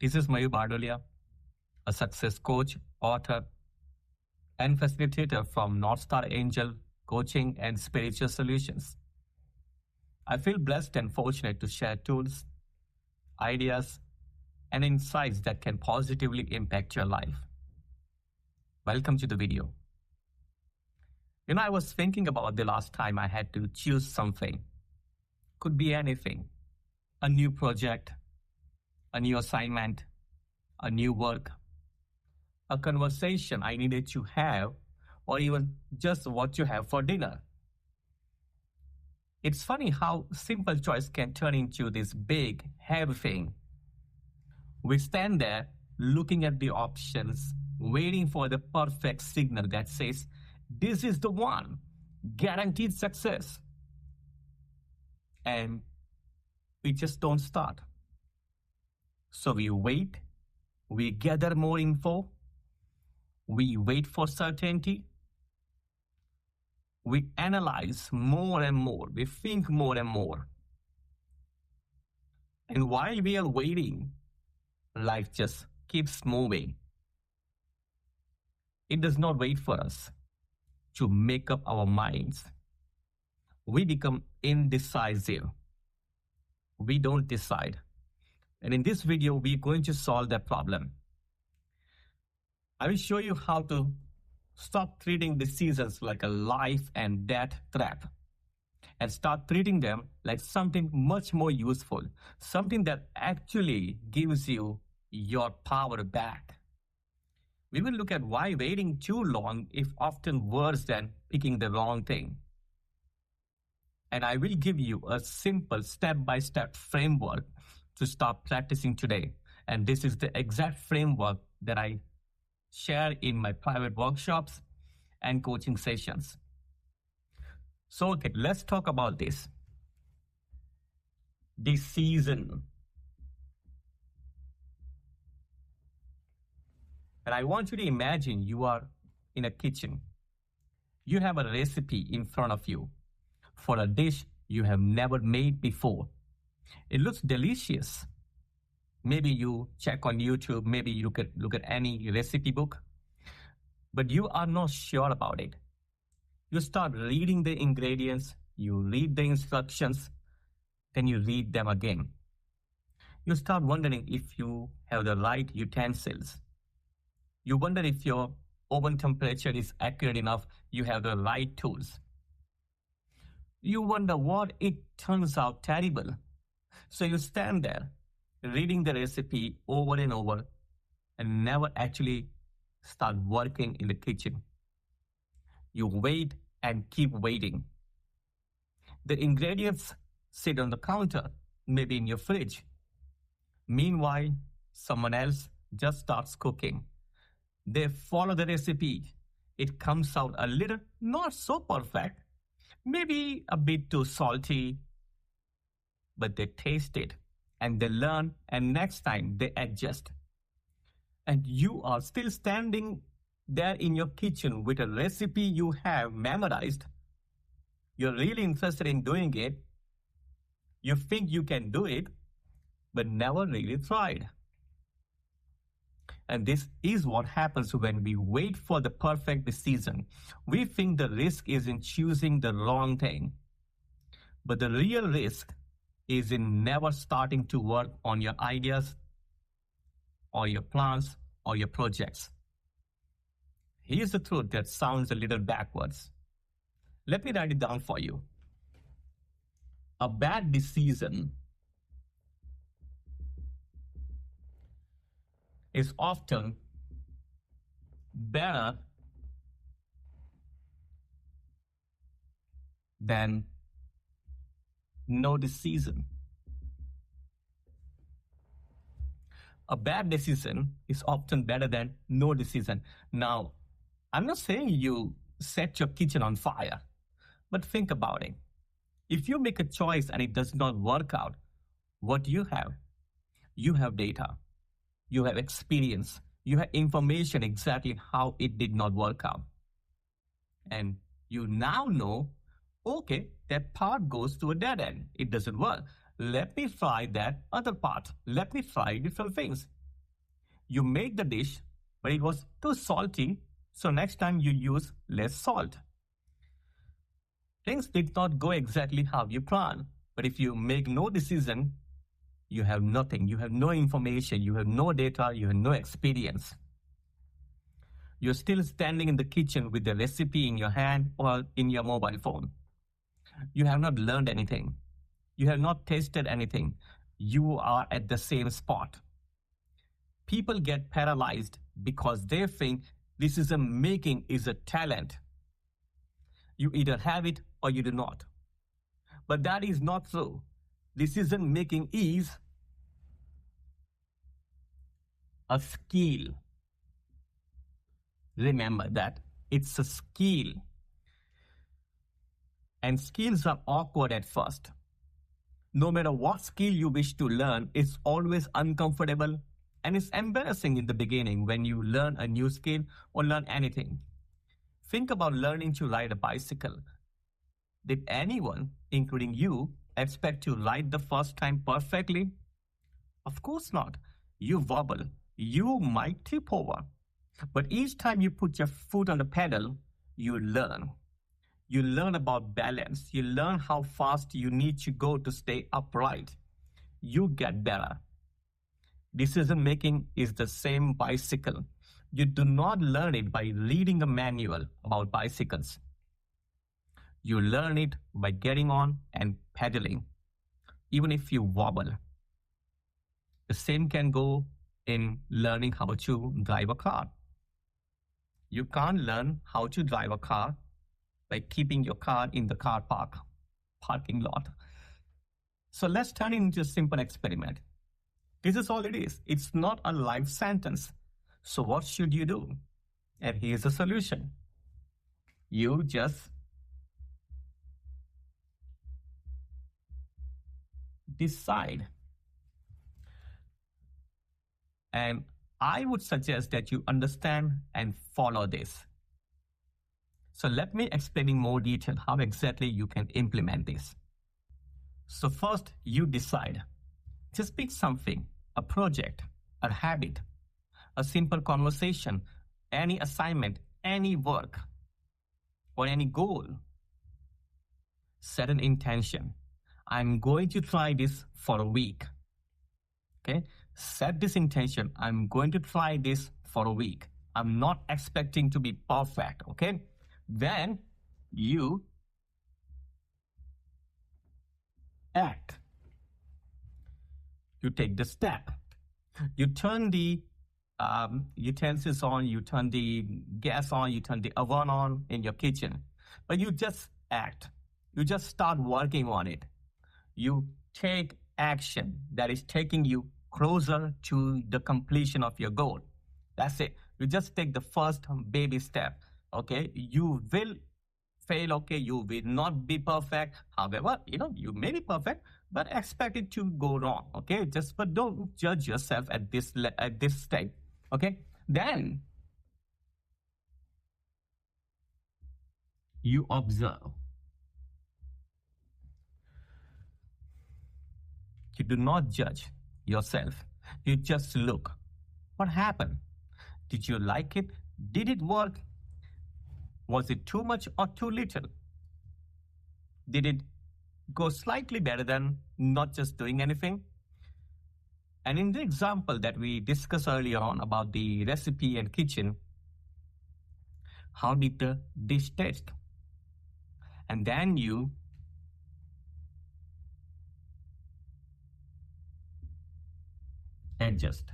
This is Mayur Bardolia, a success coach, author, and facilitator from North Star Angel Coaching and Spiritual Solutions. I feel blessed and fortunate to share tools, ideas, and insights that can positively impact your life. Welcome to the video. I was thinking about the last time I had to choose something. Could be anything. A new project, a new assignment, a new work, a conversation I needed to have, or even just what to have for dinner. It's funny how simple choice can turn into this big, heavy thing. We stand there looking at the options, waiting for the perfect signal that says, this is the one, guaranteed success. And we just don't start. So we wait, we gather more info, we wait for certainty, we analyze more and more, we think more and more. And while we are waiting, life just keeps moving. It does not wait for us to make up our minds. We become indecisive. We don't decide. And in this video, we're going to solve that problem. I will show you how to stop treating the seasons like a life and death trap and start treating them like something much more useful, something that actually gives you your power back. We will look at why waiting too long is often worse than picking the wrong thing. And I will give you a simple step-by-step framework to start practicing today. And this is the exact framework that I share in my private workshops and coaching sessions. So, okay, let's talk about this. This season. And I want you to imagine you are in a kitchen. You have a recipe in front of you for a dish you have never made before. It looks delicious. Maybe you check on YouTube, maybe you look at any recipe book, but you are not sure about it. You start reading the ingredients, you read the instructions, then you read them again. You start wondering if you have the right utensils. You wonder if your oven temperature is accurate enough, you have the right tools. You wonder what it turns out terrible. So you stand there, reading the recipe over and over, and never actually start working in the kitchen. You wait and keep waiting. The ingredients sit on the counter, maybe in your fridge. Meanwhile, someone else just starts cooking. They follow the recipe. It comes out a little not so perfect, maybe a bit too salty, but they taste it and they learn, and next time they adjust. And you are still standing there in your kitchen with a recipe you have memorized. You're really interested in doing it. You think you can do it, but never really tried. And this is what happens when we wait for the perfect decision. We think the risk is in choosing the wrong thing. But the real risk is in never starting to work on your ideas or your plans or your projects. Here's the truth that sounds a little backwards. Let me write it down for you. A bad decision is often better than no decision. A bad decision is often better than no decision. Now, I'm not saying you set your kitchen on fire, but think about it. If you make a choice and it does not work out, what do you have? You have data. You have experience. You have information exactly how it did not work out. And you now know, okay, that part goes to a dead end. It doesn't work. Let me try that other part. Let me try different things. You made the dish, but it was too salty, so next time you use less salt. Things did not go exactly how you planned, but if you make no decision, you have nothing. You have no information, you have no data, you have no experience. You're still standing in the kitchen with the recipe in your hand or in your mobile phone. You have not learned anything. You have not tasted anything. You are at the same spot. People get paralyzed because they think decision making is a talent. You either have it or you do not. But that is not true. Decision making is a skill. Remember that it's a skill. And skills are awkward at first. No matter what skill you wish to learn, it's always uncomfortable and it's embarrassing in the beginning when you learn a new skill or learn anything. Think about learning to ride a bicycle. Did anyone, including you, expect to ride the first time perfectly? Of course not. You wobble. You might tip over. But each time you put your foot on the pedal, you learn. You learn about balance. You learn how fast you need to go to stay upright. You get better. Decision making is the same bicycle. You do not learn it by reading a manual about bicycles. You learn it by getting on and pedaling, even if you wobble. The same can go in learning how to drive a car. You can't learn how to drive a car by keeping your car in the parking lot. So let's turn it into a simple experiment. This is all it is. It's not a life sentence. So what should you do? And here's the solution. You just decide. And I would suggest that you understand and follow this. So let me explain in more detail how exactly you can implement this. So first, you decide. Just pick something, a project, a habit, a simple conversation, any assignment, any work, or any goal. Set an intention. I'm going to try this for a week. Okay? Set this intention. I'm going to try this for a week. I'm not expecting to be perfect. Okay? Then you act. You take the step. You turn the utensils on, you turn the gas on, you turn the oven on in your kitchen. But you just act. You just start working on it. You take action that is taking you closer to the completion of your goal. That's it. You just take the first baby step. Okay? You will fail. Okay? You will not be perfect. However, you may be perfect, but expect it to go wrong. Okay? But don't judge yourself at this stage. Okay? Then you observe. You do not judge yourself. You just look. What happened? Did you like it? Did it work? Was it too much or too little? Did it go slightly better than not just doing anything? And in the example that we discussed earlier on about the recipe and kitchen, how did the dish taste? And then you adjust.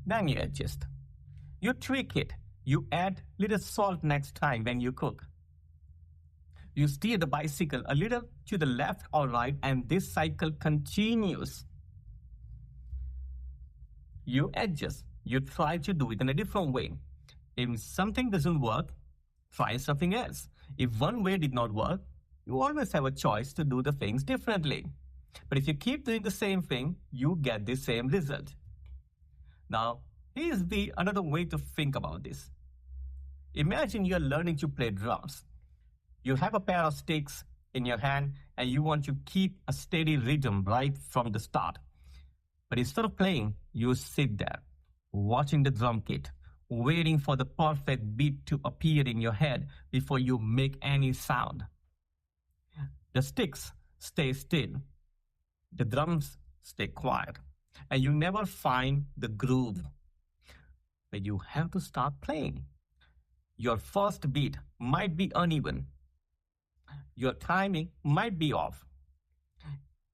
Then you adjust. You tweak it. You add little salt next time when you cook. You steer the bicycle a little to the left or right, and this cycle continues. You adjust. You try to do it in a different way. If something doesn't work, try something else. If one way did not work, you always have a choice to do the things differently. But if you keep doing the same thing, you get the same result. Now, here's another way to think about this. Imagine you're learning to play drums. You have a pair of sticks in your hand and you want to keep a steady rhythm right from the start. But instead of playing, you sit there, watching the drum kit, waiting for the perfect beat to appear in your head before you make any sound. The sticks stay still, the drums stay quiet, and you never find the groove. But you have to start playing. Your first beat might be uneven, your timing might be off,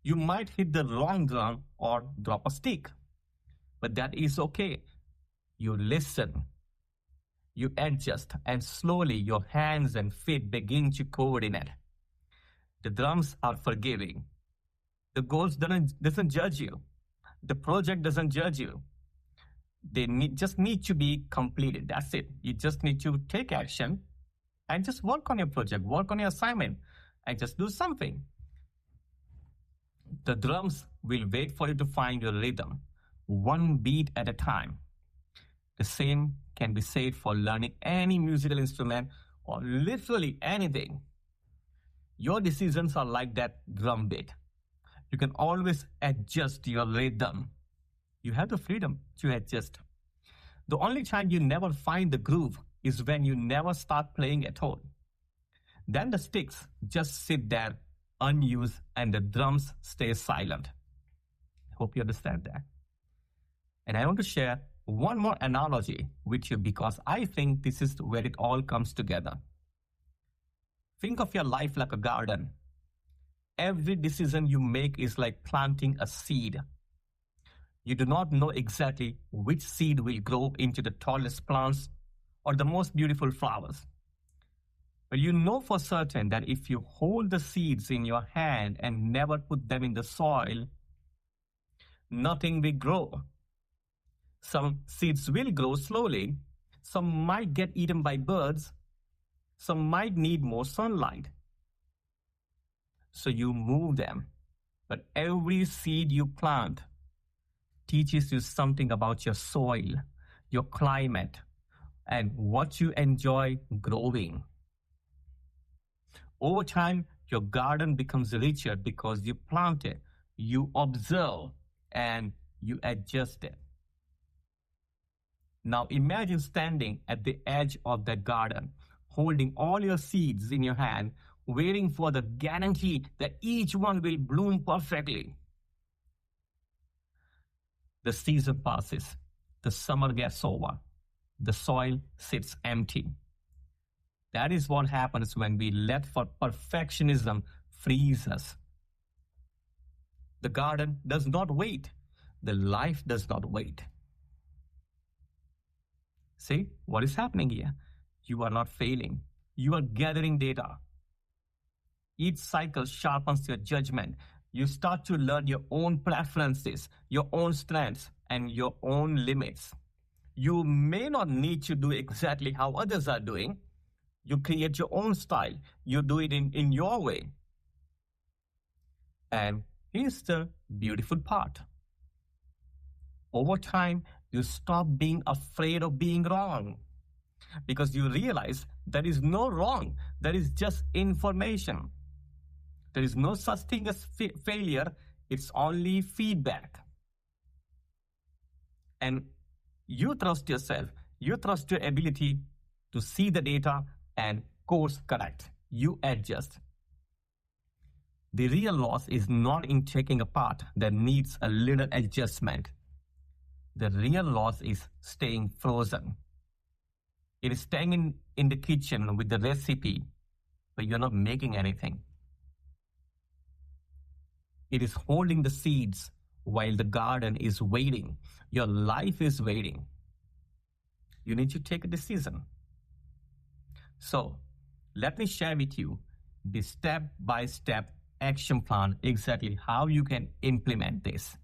you might hit the wrong drum or drop a stick. But that is okay. You listen, you adjust, and slowly your hands and feet begin to coordinate. The drums are forgiving. The goals doesn't judge you. The project doesn't judge you. Just need to be completed. That's it. You just need to take action and just work on your project, work on your assignment, and just do something. The drums will wait for you to find your rhythm, one beat at a time. The same can be said for learning any musical instrument or literally anything. Your decisions are like that drum beat. You can always adjust your rhythm. You have the freedom to adjust. The only time you never find the groove is when you never start playing at all. Then the sticks just sit there unused and the drums stay silent. Hope you understand that. And I want to share one more analogy with you because I think this is where it all comes together. Think of your life like a garden. Every decision you make is like planting a seed. You do not know exactly which seed will grow into the tallest plants or the most beautiful flowers. But you know for certain that if you hold the seeds in your hand and never put them in the soil, nothing will grow. Some seeds will grow slowly, some might get eaten by birds, some might need more sunlight. So you move them. But every seed you plant teaches you something about your soil, your climate, and what you enjoy growing. Over time, your garden becomes richer because you plant it, you observe, and you adjust it. Now imagine standing at the edge of that garden, holding all your seeds in your hand, waiting for the guarantee that each one will bloom perfectly. The season passes, the summer gets over, the soil sits empty. That is what happens when we let for perfectionism freeze us. The garden does not wait. The life does not wait. See what is happening here? You are not failing. You are gathering data. Each cycle sharpens your judgment. You start to learn your own preferences, your own strengths, and your own limits. You may not need to do exactly how others are doing. You create your own style. You do it in your way. And here's the beautiful part. Over time, you stop being afraid of being wrong because you realize there is no wrong. There is just information. There is no such thing as failure. It's only feedback. And you trust yourself. You trust your ability to see the data and course correct. You adjust. The real loss is not in taking a part that needs a little adjustment. The real loss is staying frozen. It is staying in the kitchen with the recipe, but you're not making anything. It is holding the seeds while the garden is waiting. Your life is waiting. You need to take a decision. So, let me share with you the step-by-step action plan, exactly how you can implement this.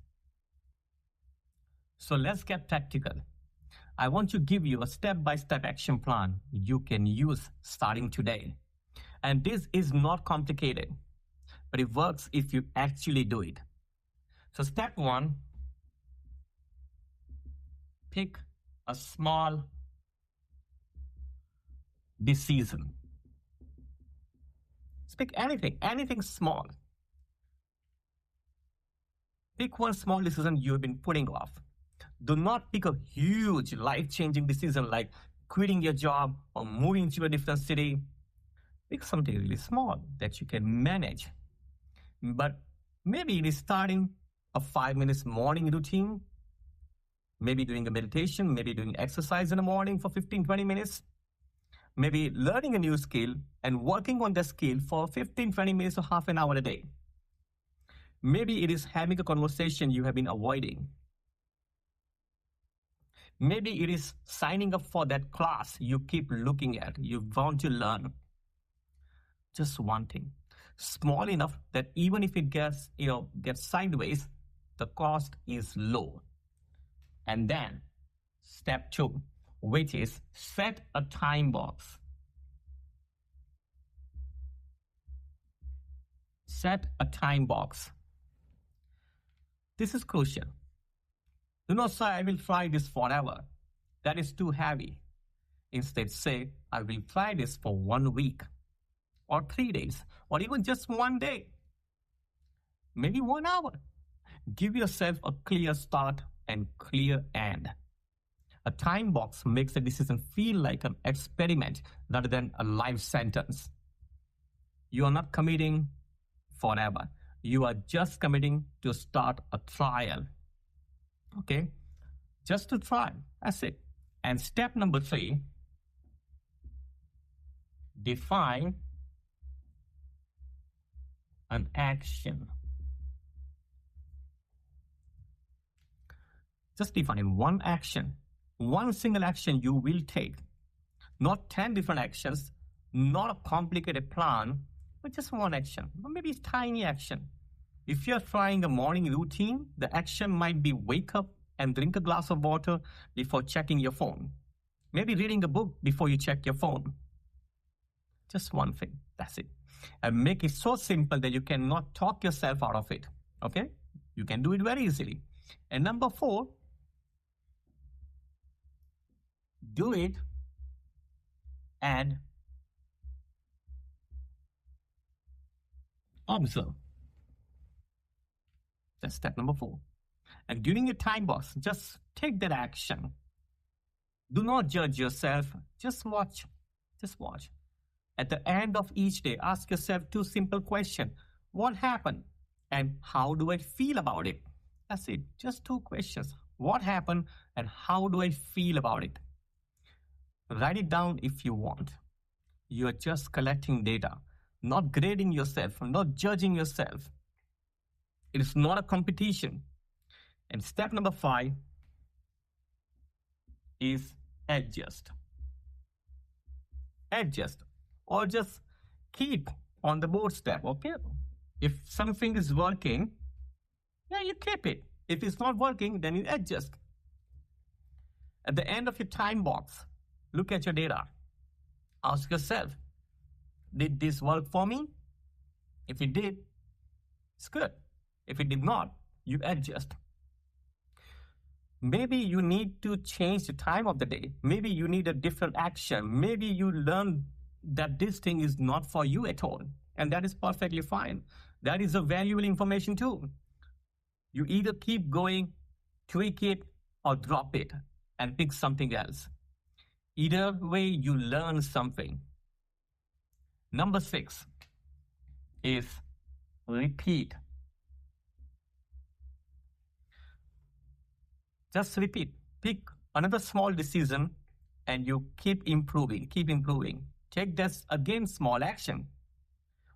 So let's get practical. I want to give you a step-by-step action plan you can use starting today. And this is not complicated, but it works if you actually do it. So step 1, pick a small decision. Pick anything small. Pick one small decision you have been putting off. Do not pick a huge life changing decision like quitting your job or moving to a different city. Pick something really small that you can manage. But maybe it is starting a 5 minutes morning routine, maybe doing a meditation, maybe doing exercise in the morning for 15-20 minutes, maybe learning a new skill and working on the skill for 15-20 minutes or half an hour a day. Maybe it is having a conversation you have been avoiding. Maybe it is signing up for that class you keep looking at, you want to learn. Just one thing, small enough that even if it gets sideways, the cost is low. And then step 2, which is set a time box. Set a time box. This is crucial. Do not say, I will try this forever. That is too heavy. Instead, say, I will try this for 1 week, or 3 days, or even just one day. Maybe 1 hour. Give yourself a clear start and clear end. A time box makes the decision feel like an experiment rather than a life sentence. You are not committing forever. You are just committing to start a trial. Okay? Just to try. That's it. And step number 3, define an action. Just define one action, one single action you will take. Not 10 different actions, not a complicated plan, but just one action, or maybe a tiny action. If you're trying a morning routine, the action might be wake up and drink a glass of water before checking your phone. Maybe reading a book before you check your phone. Just one thing, that's it. And make it so simple that you cannot talk yourself out of it. Okay? You can do it very easily. And number 4, do it and observe. That's step number 4. And during your time box, just take that action. Do not judge yourself. Just watch. Just watch. At the end of each day, ask yourself 2 simple questions. What happened? And how do I feel about it? That's it. Just 2 questions. What happened and how do I feel about it? Write it down if you want. You are just collecting data, not grading yourself, not judging yourself. It is not a competition. And step number 5 is adjust. Adjust. Or just keep on the board step, okay? If something is working, yeah, you keep it. If it's not working, then you adjust. At the end of your time box, look at your data. Ask yourself, did this work for me? If it did, it's good. If it did not, you adjust. Maybe you need to change the time of the day. Maybe you need a different action. Maybe you learn that this thing is not for you at all. And that is perfectly fine. That is a valuable information too. You either keep going, tweak it, or drop it and pick something else. Either way, you learn something. Number 6 is repeat. Just repeat. Pick another small decision and you keep improving, keep improving. Take this again small action.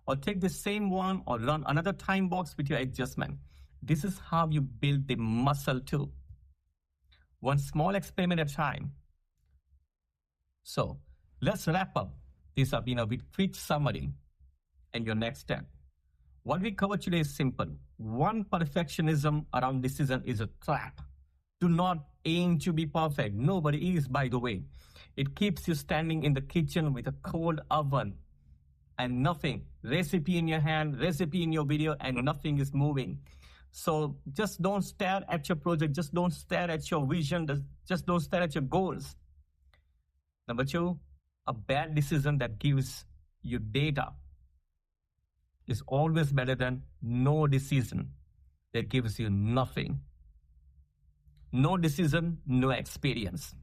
Or take the same one or run another time box with your adjustment. This is how you build the muscle too. One small experiment at a time. So let's wrap up this up with quick summary and your next step. What we covered today is simple. One, perfectionism around decision is a trap. Do not aim to be perfect. Nobody is, by the way. It keeps you standing in the kitchen with a cold oven and nothing. Recipe in your hand, recipe in your video, and nothing is moving. So just don't stare at your project. Just don't stare at your vision. Just don't stare at your goals. Number 2, a bad decision that gives you data is always better than no decision that gives you nothing. No decision, no experience.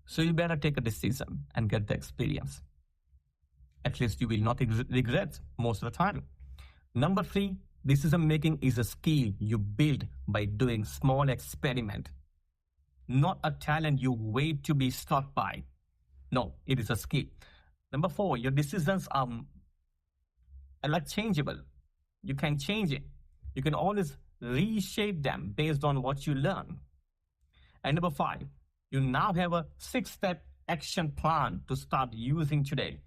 So you better take a decision and get the experience. At least you will not regret most of the time. Number three, decision making is a skill you build by doing small experiment, not a talent you wait to be struck by. No, it is a skill. Number four, your decisions are like changeable. You can change it. You can always reshape them based on what you learn. And number five, you now have a 6-step action plan to start using today.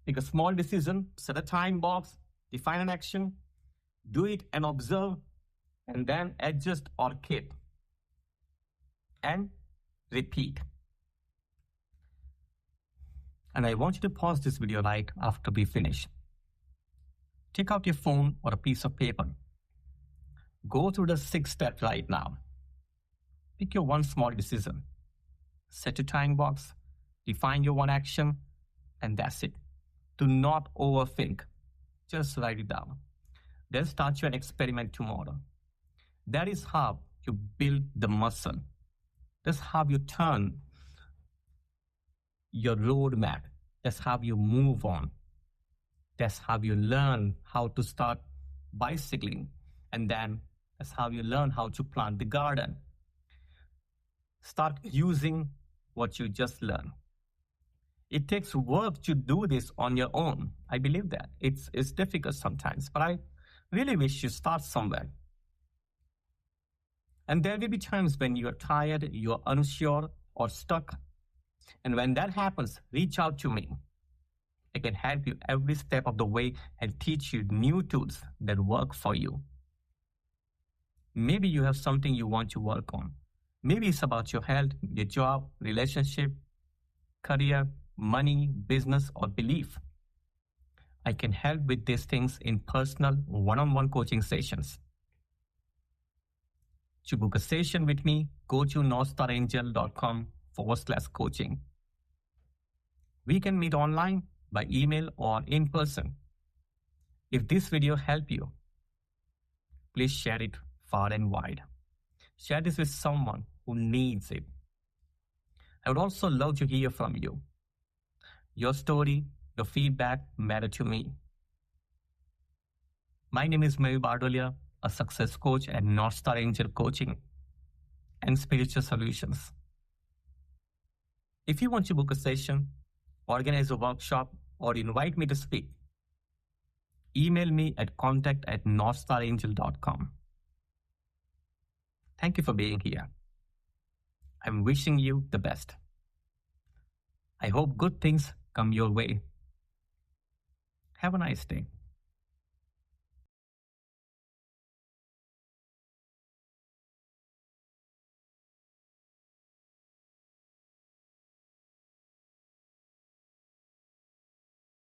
Take a small decision, set a time box, define an action, do it and observe, and then adjust or keep. And repeat. And I want you to pause this video right after we finish. Take out your phone or a piece of paper. Go through the 6 steps right now. Pick your one small decision. Set a time box. Define your one action. And that's it. Do not overthink. Just write it down. Then start your experiment tomorrow. That is how you build the muscle. That's how you turn your roadmap. That's how you move on. That's how you learn how to start bicycling. And then that's how you learn how to plant the garden. Start using what you just learned. It takes work to do this on your own. I believe that. It's difficult sometimes, but I really wish you start somewhere. And there will be times when you're tired, you're unsure, or stuck. And when that happens, reach out to me. I can help you every step of the way and teach you new tools that work for you. Maybe you have something you want to work on. Maybe it's about your health, your job, relationship, career, money, business, or belief. I can help with these things in personal one-on-one coaching sessions. To book a session with me, go to northstarangel.com/coaching. We can meet online, by email, or in person. If this video helped you, please share it far and wide. Share this with someone who needs it. I would also love to hear from you. Your story, your feedback matter to me. My name is Mayur Bardolia, a success coach at North Star Angel Coaching and Spiritual Solutions. If you want to book a session, organize a workshop, or invite me to speak, email me at contact@northstarangel.com. Thank you for being here. I'm wishing you the best. I hope good things come your way. Have a nice day.